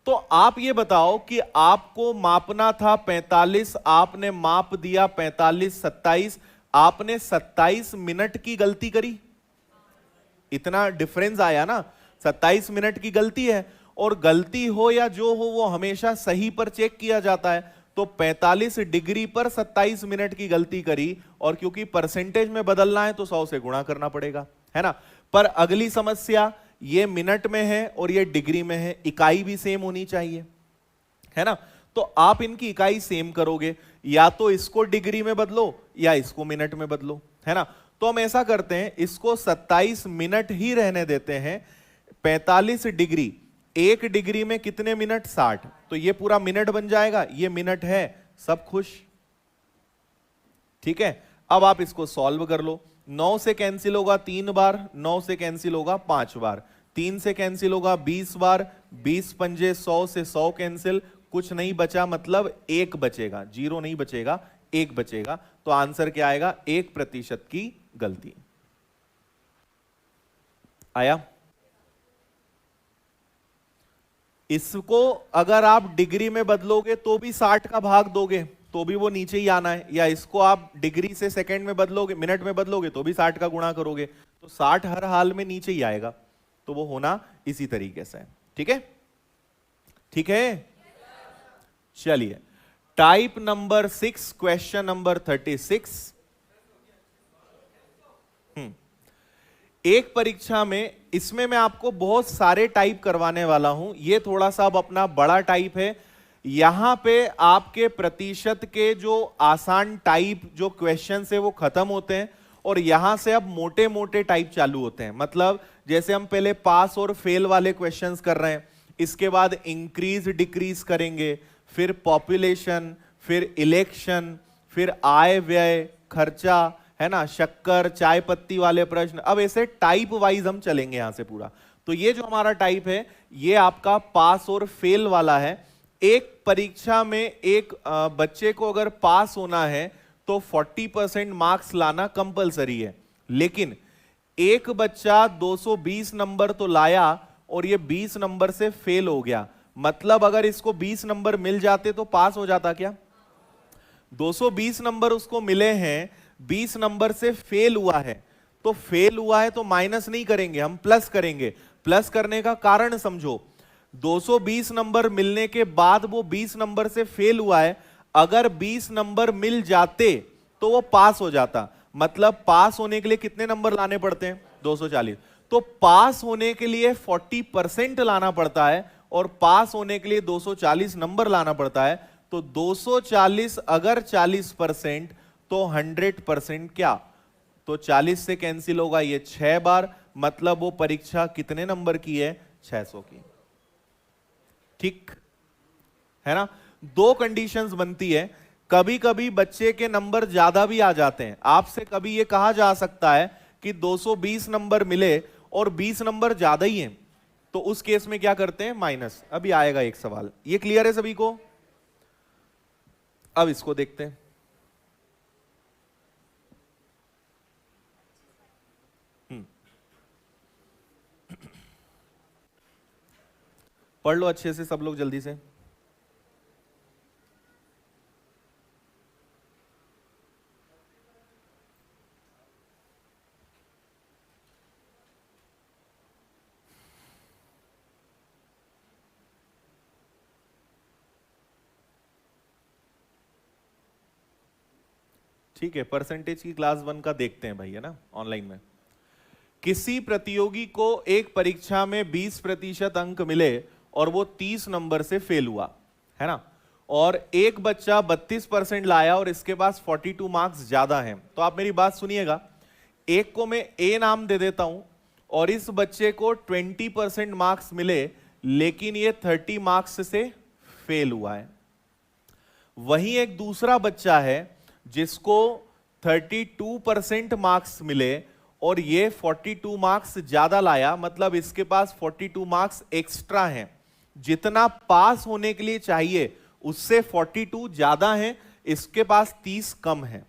तो आप ये बताओ कि आपको मापना था 45, आपने माप दिया 45 27, आपने 27 मिनट की गलती करी, इतना डिफरेंस आया ना। 27 मिनट की गलती है, और गलती हो या जो हो वो हमेशा सही पर चेक किया जाता है। तो 45 डिग्री पर 27 मिनट की गलती करी, और क्योंकि परसेंटेज में बदलना है तो 100 से गुणा करना पड़ेगा, है ना। पर अगली समस्या ये मिनट में है और ये डिग्री में है, इकाई भी सेम होनी चाहिए, है ना। तो आप इनकी इकाई सेम करोगे, या तो इसको डिग्री में बदलो या इसको मिनट में बदलो, है ना। तो हम ऐसा करते हैं, इसको 27 मिनट ही रहने देते हैं। 45 डिग्री, एक डिग्री में कितने मिनट, 60, तो ये पूरा मिनट बन जाएगा, ये मिनट है, सब खुश, ठीक है। अब आप इसको सॉल्व कर लो। 9 से कैंसिल होगा 3 बार, 9 से कैंसिल होगा 5 बार, 3 से कैंसिल होगा 20 बार, 20 पंजे 100 से 100 कैंसिल, कुछ नहीं बचा, मतलब 1 बचेगा, 0 नहीं बचेगा, 1 बचेगा। तो आंसर क्या आएगा, 1% की गलती। आया। इसको अगर आप डिग्री में बदलोगे तो भी 60 का भाग दोगे, तो भी वो नीचे ही आना है, या इसको आप डिग्री से सेकंड में बदलोगे, मिनट में बदलोगे तो भी 60 का गुणा करोगे, तो 60 हर हाल में नीचे ही आएगा, तो वो होना इसी तरीके से है। ठीक है, ठीक है। चलिए, टाइप नंबर 6, क्वेश्चन नंबर 36। एक परीक्षा में, इसमें मैं आपको बहुत सारे टाइप करवाने वाला हूं, ये थोड़ा सा अब अपना बड़ा टाइप है। यहां पे आपके प्रतिशत के जो आसान टाइप जो क्वेश्चंस है वो खत्म होते हैं, और यहां से अब मोटे मोटे टाइप चालू होते हैं। मतलब जैसे हम पहले पास और फेल वाले क्वेश्चंस कर रहे हैं, इसके बाद इंक्रीज डिक्रीज करेंगे, फिर पॉपुलेशन, फिर इलेक्शन, फिर आय व्यय खर्चा, है ना, शक्कर चाय पत्ती वाले प्रश्न। अब ऐसे टाइप वाइज हम चलेंगे यहां से पूरा। तो ये जो हमारा टाइप है ये आपका पास और फेल वाला है। एक परीक्षा में एक बच्चे को अगर पास होना है तो 40% मार्क्स लाना कंपलसरी है, लेकिन एक बच्चा 220 नंबर तो लाया और ये 20 नंबर से फेल हो गया, मतलब अगर इसको 20 नंबर मिल जाते तो पास हो जाता क्या? 220 नंबर उसको मिले हैं, 20 नंबर से फेल हुआ है, तो फेल हुआ है तो माइनस नहीं करेंगे, हम प्लस करेंगे। प्लस करने का कारण समझो, 220 नंबर मिलने के बाद वो 20 नंबर से फेल हुआ है, अगर 20 नंबर मिल जाते तो वो पास हो जाता। मतलब पास होने के लिए कितने नंबर लाने पड़ते हैं? 240। तो पास होने के लिए 40% लाना पड़ता है और पास होने के लिए 240 नंबर लाना पड़ता है। तो 240 अगर 40% तो 100% क्या? तो 40 से कैंसिल होगा ये 6 बार, मतलब वो परीक्षा कितने नंबर की है? 600 की। ठीक है ना? दो कंडीशंस बनती है, कभी कभी बच्चे के नंबर ज्यादा भी आ जाते हैं। आपसे कभी ये कहा जा सकता है कि 220 नंबर मिले और 20 नंबर ज्यादा ही हैं, तो उस केस में क्या करते हैं? माइनस। अभी आएगा एक सवाल, ये क्लियर है सभी को? अब इसको देखते हैं। पढ़ लो अच्छे से सब लोग जल्दी से। ठीक है, परसेंटेज की क्लास 1 का देखते हैं भाई, है ना, ऑनलाइन में। किसी प्रतियोगी को एक परीक्षा में 20% अंक मिले और वो 30 नंबर से फेल हुआ, है ना, और एक बच्चा 32% लाया और इसके पास 42 मार्क्स ज्यादा हैं। तो आप मेरी बात सुनिएगा, एक को मैं ए नाम दे देता हूं और इस बच्चे को 20% मार्क्स मिले लेकिन ये 30 मार्क्स से फेल हुआ है। वहीं एक दूसरा बच्चा है जिसको 32% मार्क्स मिले और ये 42 मार्क्स ज्यादा लाया, मतलब इसके पास 42 मार्क्स एक्स्ट्रा हैं। जितना पास होने के लिए चाहिए उससे 42 ज्यादा है, इसके पास 30 कम है।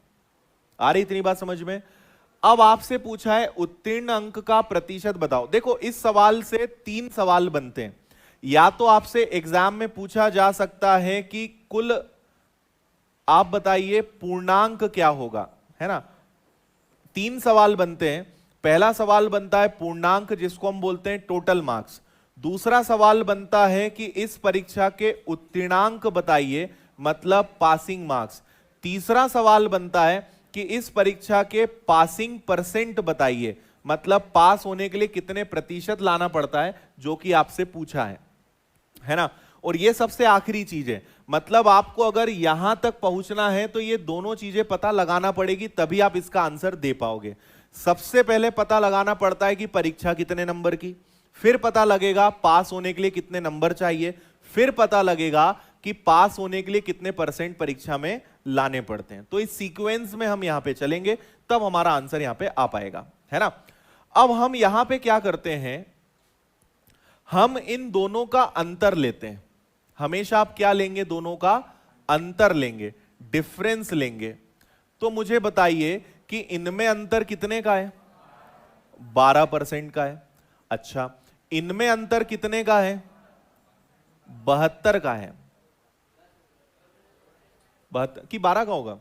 आ रही इतनी बात समझ में? अब आपसे पूछा है उत्तीर्ण अंक का प्रतिशत बताओ। देखो इस सवाल से 3 सवाल बनते हैं। या तो आपसे एग्जाम में पूछा जा सकता है कि कुल आप बताइए पूर्णांक क्या होगा, है ना। 3 सवाल बनते हैं। पहला सवाल बनता है पूर्णांक, जिसको हम बोलते हैं टोटल मार्क्स। दूसरा सवाल बनता है कि इस परीक्षा के उत्तीर्णांक बताइए, मतलब पासिंग मार्क्स। तीसरा सवाल बनता है कि इस परीक्षा के पासिंग परसेंट बताइए, मतलब पास होने के लिए कितने प्रतिशत लाना पड़ता है, जो कि आपसे पूछा है ना। और ये सबसे आखिरी चीज है, मतलब आपको अगर यहां तक पहुंचना है तो ये दोनों चीजें पता लगाना पड़ेगी, तभी आप इसका आंसर दे पाओगे। सबसे पहले पता लगाना पड़ता है कि परीक्षा कितने नंबर की, फिर पता लगेगा पास होने के लिए कितने नंबर चाहिए, फिर पता लगेगा कि पास होने के लिए कितने परसेंट परीक्षा में लाने पड़ते हैं। तो इस सीक्वेंस में हम यहां पे चलेंगे, तब हमारा आंसर यहां पे आ पाएगा, है ना। अब हम यहां पे क्या करते हैं, हम इन दोनों का अंतर लेते हैं। हमेशा आप क्या लेंगे? दोनों का अंतर लेंगे, डिफरेंस लेंगे। तो मुझे बताइए कि इनमें अंतर कितने का है? 12% का है। अच्छा, इनमें अंतर कितने का है? 72 का है। 72 कि 12 का होगा?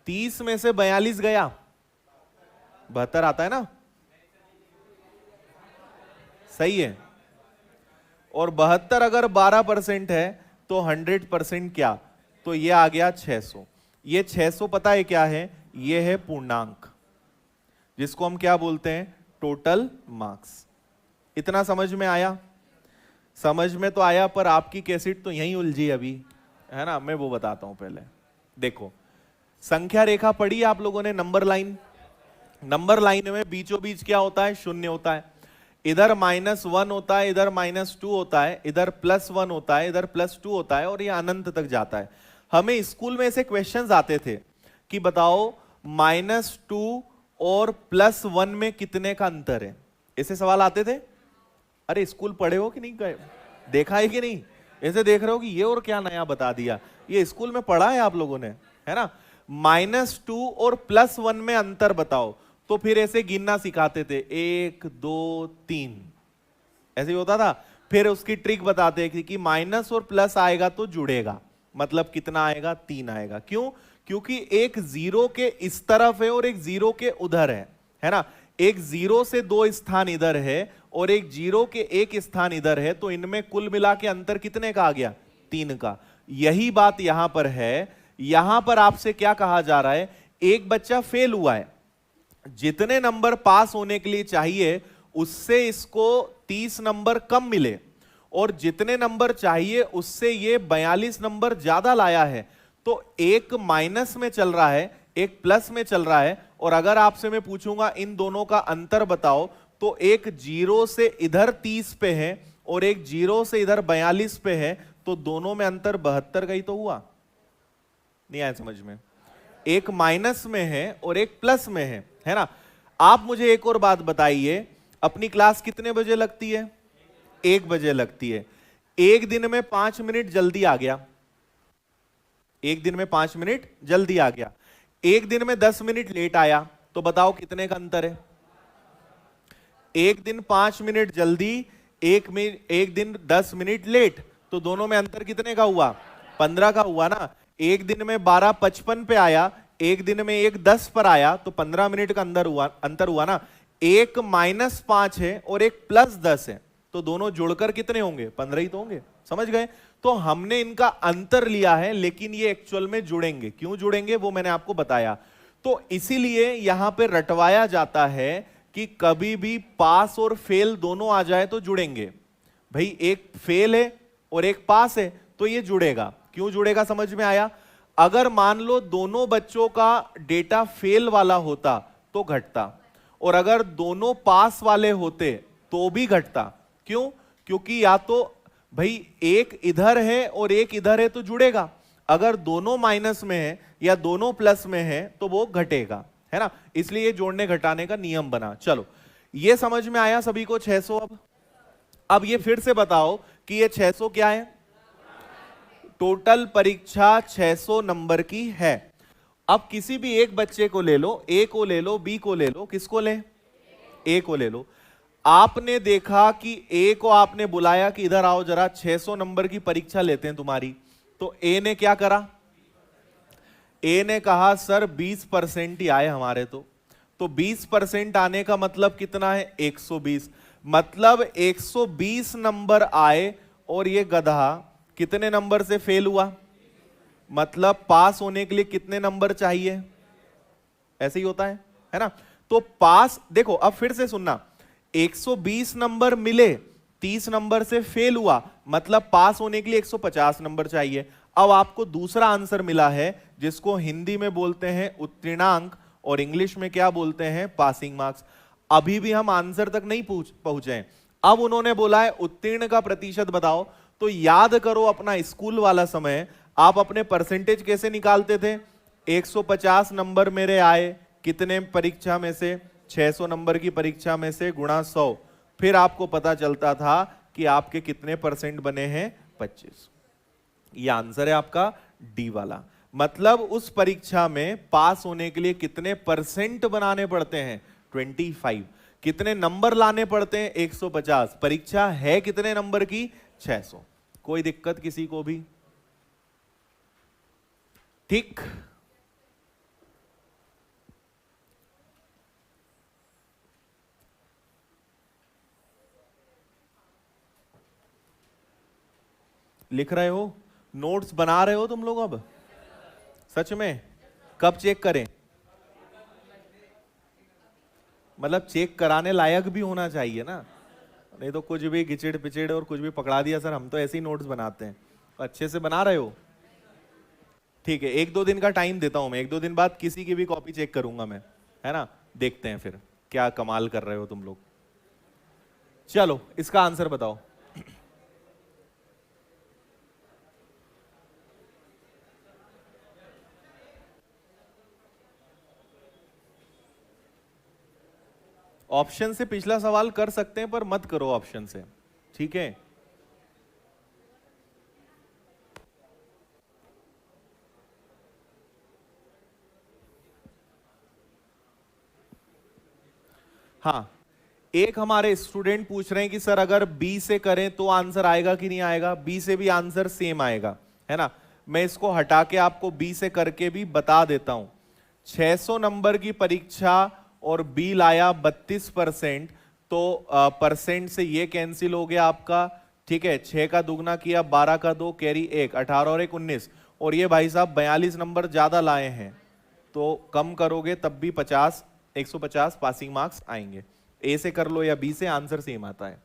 30 में से 42 गया, 72 आता है ना, सही है। और 72 अगर 12% है तो 100% क्या? तो ये आ गया 600। ये 600 पता है क्या है? ये है पूर्णांक, जिसको हम क्या बोलते हैं? Total marks. इतना समझ में आया? समझ में तो आया, पर आपकी कैसेट तो यहीं उलझी अभी, है ना। मैं वो बताता हूं पहले। देखो, संख्या रेखा पढ़ी आप लोगों ने, नंबर लाइन। नंबर लाइन में बीचों बीच क्या होता है? शून्य होता है। इधर -1 होता है, इधर -2 होता है, इधर +1 होता है, इधर +2 होता है, और ये अनंत तक जाता है। हमें स्कूल में ऐसे क्वेश्चंस आते थे कि बताओ -2 और +1 में कितने का अंतर है। ऐसे सवाल आते थे। अरे स्कूल पढ़े हो कि नहीं गए? देखा है कि नहीं? ऐसे देख रहे हो कि ये और क्या नया बता दिया। ये स्कूल में पढ़ा है आप लोगों ने, है ना। -2 और +1 में अंतर बताओ, तो फिर ऐसे गिनना सिखाते थे, 1 2 3, ऐसे ही होता था। फिर उसकी ट्रिक बताते थे कि माइनस और प्लस आएगा तो जुड़ेगा, मतलब कितना आएगा? 3 आएगा। क्यों? क्योंकि एक 0 के इस तरफ है और एक 0 के उधर है ना। एक 0 से 2 स्थान इधर है और एक 0 के 1 स्थान इधर है, तो इनमें कुल मिला के अंतर कितने का आ गया? 3 का। यही बात यहां पर है। यहां पर आपसे क्या कहा जा रहा है? एक बच्चा फेल हुआ है, जितने नंबर पास होने के लिए चाहिए उससे इसको 30 नंबर कम मिले, और जितने नंबर चाहिए उससे ये 42 नंबर ज्यादा लाया है। तो एक माइनस में चल रहा है, एक प्लस में चल रहा है। और अगर आपसे मैं पूछूंगा इन दोनों का अंतर बताओ, तो एक 0 से इधर 30 पे है और एक 0 से इधर 42 पे है, तो दोनों में अंतर 72 का ही तो हुआ। नहीं आया समझ में? एक माइनस में है और एक प्लस में है ना। आप मुझे एक और बात बताइए, अपनी क्लास कितने बजे लगती है? 1 बजे लगती है। एक दिन में 5 मिनट जल्दी आ गया, एक दिन में 5 मिनट जल्दी आ गया। एक दिन में 10 मिनट लेट आया, तो बताओ कितने का अंतर है? एक दिन 5 मिनट जल्दी, एक दिन 10 मिनट लेट, तो दोनों में अंतर कितने का हुआ? 15 का हुआ ना। एक दिन में 12:55 पे आया, एक दिन में 1:10 पर आया, तो 15 मिनट का अंतर हुआ ना। एक -5 है और एक +10 है, तो दोनों जोड़कर कितने होंगे? 15 ही तो होंगे। समझ गए? तो हमने इनका अंतर लिया है, लेकिन ये एक्चुअल में जुड़ेंगे। क्यों जुड़ेंगे वो मैंने आपको बताया। तो इसीलिए यहां पे रटवाया जाता है कि कभी भी पास और फेल दोनों आ जाए तो जुड़ेंगे। भाई एक फेल है और एक पास है, तो ये जुड़ेगा। क्यों जुड़ेगा समझ में आया? अगर मान लो दोनों बच्चों का डेटा फेल वाला होता तो घटता, और अगर दोनों पास वाले होते तो भी घटता। क्यों? क्योंकि या तो भाई एक इधर है और एक इधर है तो जुड़ेगा, अगर दोनों माइनस में है या दोनों प्लस में है तो वो घटेगा, है ना। इसलिए जोड़ने घटाने का नियम बना। चलो ये समझ में आया सभी को 600। अब ये फिर से बताओ कि ये 600 क्या है? टोटल परीक्षा 600 नंबर की है। अब किसी भी एक बच्चे को ले लो, ए को ले लो, बी को ले लो, किसको ले? ए को ले लो। आपने देखा कि ए को आपने बुलाया कि इधर आओ जरा, 600 नंबर की परीक्षा लेते हैं तुम्हारी। तो ए ने क्या करा? ए ने कहा सर 20% ही आए हमारे। तो 20% आने का मतलब कितना है? 120। मतलब 120 नंबर आए और ये गधा कितने नंबर से फेल हुआ? मतलब पास होने के लिए कितने नंबर चाहिए? ऐसे ही होता है ना। तो पास, देखो अब फिर से सुनना, 120 नंबर मिले, 30 नंबर से फेल हुआ, मतलब पास होने के लिए 150 नंबर चाहिए। अब आपको दूसरा आंसर मिला है, जिसको हिंदी में बोलते हैं उत्तीर्णांक और इंग्लिश में क्या बोलते हैं? Passing marks. अभी भी हम आंसर तक नहीं पहुंचे। अब उन्होंने बोला है उत्तीर्ण का प्रतिशत बताओ। तो याद करो अपना स्कूल वाला समय, आप अपने परसेंटेज कैसे निकालते थे? 150 नंबर मेरे आए, कितने परीक्षा में से? 600 नंबर की परीक्षा में से गुणा 100, फिर आपको पता चलता था कि आपके कितने परसेंट बने हैं? 25। ये आंसर है आपका डी वाला। मतलब उस परीक्षा में पास होने के लिए कितने परसेंट बनाने पड़ते हैं? 25। कितने नंबर लाने पड़ते हैं? 150। परीक्षा है कितने नंबर की? 600। कोई दिक्कत किसी को भी? ठीक। लिख रहे हो, नोट्स बना रहे हो तुम लोग अब? सच में? कब चेक करें? मतलब चेक कराने लायक भी होना चाहिए ना, नहीं तो कुछ भी गिचिड़ पिचिड़ और कुछ भी पकड़ा दिया सर, हम तो ऐसे ही नोट्स बनाते हैं। अच्छे से बना रहे हो? ठीक है, 1-2 दिन का टाइम देता हूं मैं, 1-2 दिन बाद किसी की भी कॉपी चेक करूंगा मैं, है ना? देखते हैं फिर क्या कमाल कर रहे हो तुम लोग। चलो इसका आंसर बताओ। ऑप्शन से पिछला सवाल कर सकते हैं पर मत करो ऑप्शन से, ठीक है? हाँ, एक हमारे स्टूडेंट पूछ रहे हैं कि सर अगर बी से करें तो आंसर आएगा कि नहीं आएगा? बी से भी आंसर सेम आएगा, है ना? मैं इसको हटा के आपको बी से करके भी बता देता हूं। 600 नंबर की परीक्षा और बी लाया 32%, तो परसेंट से ये कैंसिल हो गया आपका, ठीक है? 6 का दुगना किया, 12 का 2, कैरी 1, 18 और 1 19, और ये भाई साहब 42 नंबर ज्यादा लाए हैं, तो कम करोगे तब भी 150 पासिंग मार्क्स आएंगे। ए से कर लो या बी से, आंसर सेम आता है।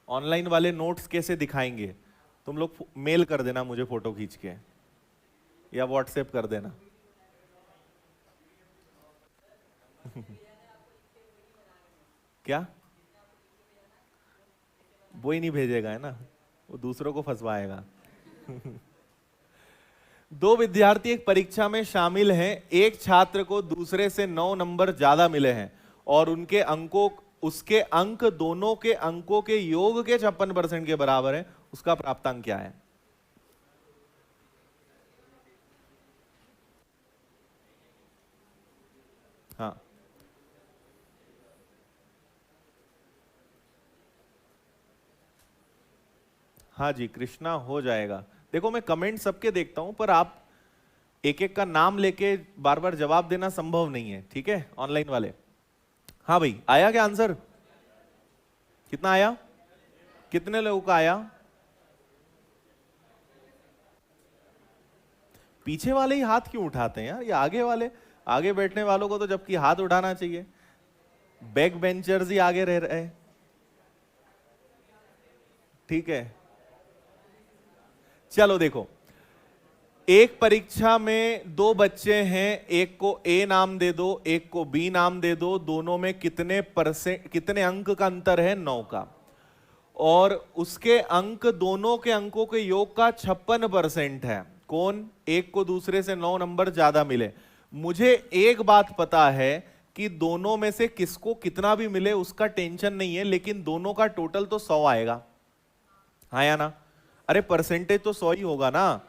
ऑनलाइन वाले नोट्स कैसे दिखाएंगे? तुम लोग मेल कर देना मुझे फोटो खींच के, या व्हाट्सएप कर देना। क्या? वो ही नहीं भेजेगा, है ना? वो दूसरों को फंसवाएगा। 2 विद्यार्थी एक परीक्षा में शामिल हैं। एक छात्र को दूसरे से 9 नंबर ज्यादा मिले हैं और उसके अंक दोनों के अंकों के योग के 56% के बराबर है। उसका प्राप्तांक क्या है? हाँ हाँ जी कृष्णा, हो जाएगा। देखो मैं कमेंट सबके देखता हूं, पर आप एक एक का नाम लेके बार बार जवाब देना संभव नहीं है, ठीक है ऑनलाइन वाले? हाँ भाई, आया क्या आंसर? कितना आया? कितने लोगों का आया? पीछे वाले ही हाथ क्यों उठाते हैं यार, ये आगे वाले, आगे बैठने वालों को तो जबकि हाथ उठाना चाहिए। बैक बेंचर्स ही आगे रह रहे हैं, ठीक है? चलो देखो, एक परीक्षा में 2 बच्चे हैं, एक को ए नाम दे दो, एक को बी नाम दे दो, दोनों में कितने अंक का अंतर है? 9 का। और उसके अंक दोनों के अंकों के योग का 56% है। कौन? एक को दूसरे से 9 नंबर ज्यादा मिले। मुझे एक बात पता है कि दोनों में से किसको कितना भी मिले उसका टेंशन नहीं है, लेकिन दोनों का टोटल तो 100 आएगा, हाँ या ना? अरे परसेंटेज तो 100 ही होगा ना।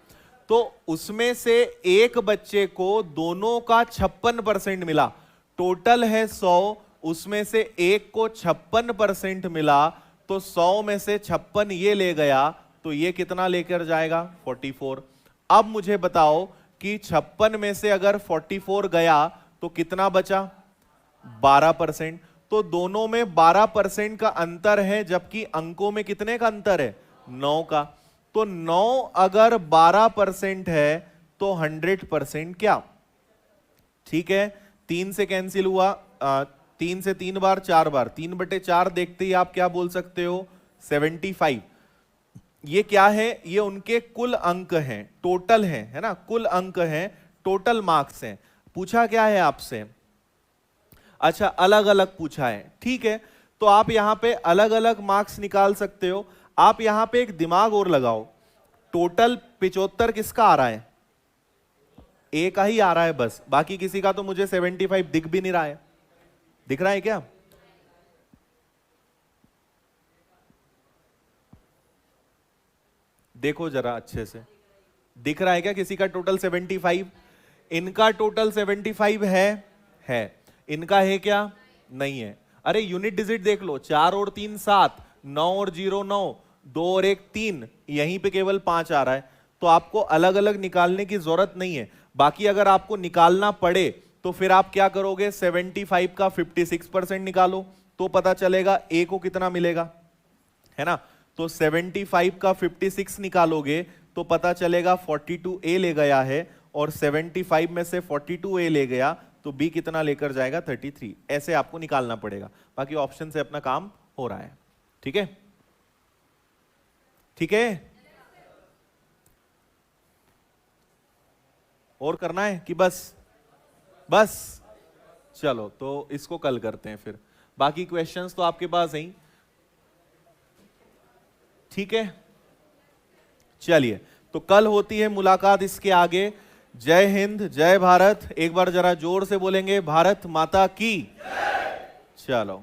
तो उसमें से एक बच्चे को दोनों का 56% मिला, टोटल है 100, उसमें से एक को 56% मिला, तो 100 में से 56 ये ले गया, तो ये कितना लेकर जाएगा? 44। अब मुझे बताओ कि 56 में से अगर 44 गया तो कितना बचा? 12%। तो दोनों में 12% का अंतर है, जबकि अंकों में कितने का अंतर है? 9 का। तो 9 अगर 12% है तो 100% क्या? ठीक है, 3 से कैंसिल हुआ, 3 से 3 बार 4 बार, 3/4 देखते ही आप क्या बोल सकते हो? 75। ये क्या है? ये उनके कुल अंक हैं, टोटल है ना? कुल अंक हैं, टोटल मार्क्स हैं। पूछा क्या है आपसे? अच्छा, अलग अलग पूछा है, ठीक है। तो आप यहां पे अलग अलग मार्क्स निकाल सकते हो। आप यहां पे एक दिमाग और लगाओ, टोटल 75 किसका आ रहा है? ए का ही आ रहा है बस, बाकी किसी का तो मुझे 75 दिख भी नहीं रहा है। दिख रहा है क्या? देखो जरा अच्छे से, दिख रहा है क्या किसी का टोटल 75? इनका टोटल 75 है। इनका है क्या? नहीं है। अरे यूनिट डिजिट देख लो, 4 और 3 7, 9 और 0 9, 2 और 1 3, यहीं पे केवल 5 आ रहा है, तो आपको अलग अलग निकालने की जरूरत नहीं है। बाकी अगर आपको निकालना पड़े तो फिर आप क्या करोगे, 75 का 56% निकालो तो पता चलेगा ए को कितना मिलेगा, है ना। तो 75 का 56 निकालोगे तो पता चलेगा 42A ले गया है, और 75 में से 42A ले गया तो बी कितना लेकर जाएगा, 33। ऐसे आपको निकालना पड़ेगा, बाकी ऑप्शन से अपना काम हो रहा है। ठीक है, ठीक है। और करना है कि बस बस चलो, तो इसको कल करते हैं फिर। बाकी क्वेश्चंस तो आपके पास हैं, ठीक है। चलिए, तो कल होती है मुलाकात इसके आगे। जय हिंद, जय भारत। एक बार जरा जोर से बोलेंगे, भारत माता की। चलो।